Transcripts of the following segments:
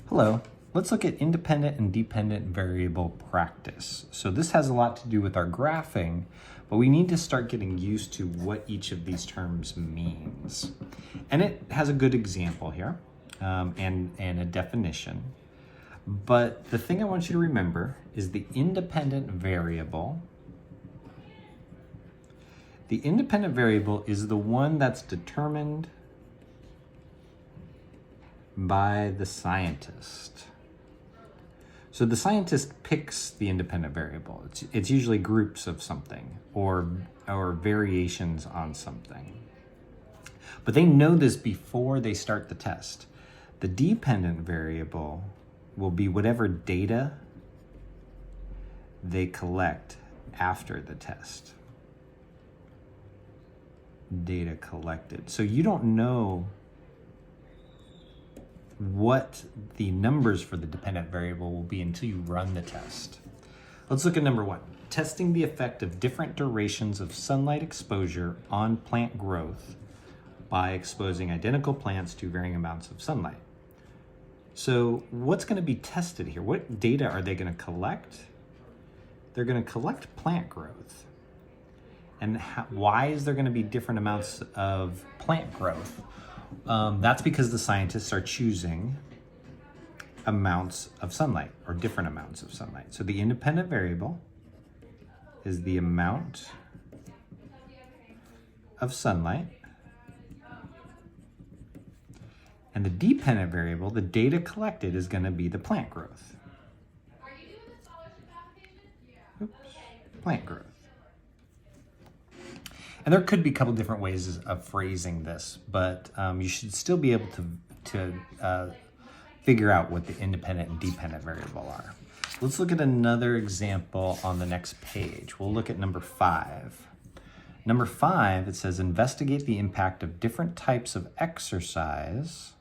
Hello, let's look at independent and dependent variable practice. So this has a lot to do with our graphing, but we need to start getting used to what each of these terms means. And it has a good example here and a definition. But the thing I want you to remember is the independent variable. The independent variable is the one that's determined by the scientist. So the scientist picks the independent variable. It's usually groups of something or variations on something. But they know this before they start the test. The dependent variable will be whatever data they collect after the test. Data collected. So you don't know what the numbers for the dependent variable will be until you run the test. Let's look at number 1. Testing the effect of different durations of sunlight exposure on plant growth by exposing identical plants to varying amounts of sunlight. So what's going to be tested here? What data are they going to collect? They're going to collect plant growth. And why is there going to be different amounts of plant growth? That's because the scientists are choosing amounts of sunlight or different amounts of sunlight. So the independent variable is the amount of sunlight. And the dependent variable, the data collected, is going to be the plant growth. Oops, plant growth. And there could be a couple different ways of phrasing this, but you should still be able to figure out what the independent and dependent variable are. Let's look at another example on the next page. We'll look at number 5. Number 5, it says investigate the impact of different types of exercise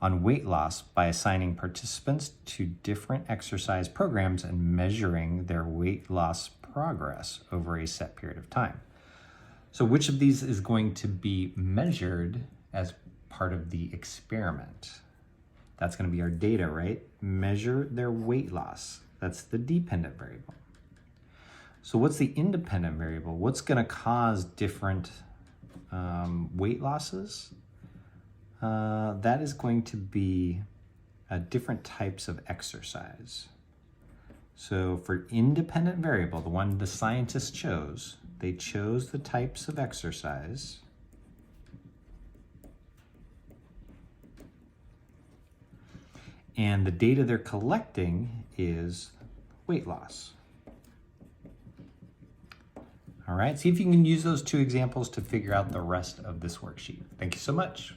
on weight loss by assigning participants to different exercise programs and measuring their weight loss progress over a set period of time. So which of these is going to be measured as part of the experiment? That's going to be our data, right? Measure their weight loss. That's the dependent variable. So what's the independent variable? What's going to cause different weight losses? That is going to be different types of exercise. So for independent variable, the one the scientists chose, they chose the types of exercise and the data they're collecting is weight loss. All right, see if you can use those 2 examples to figure out the rest of this worksheet. Thank you so much.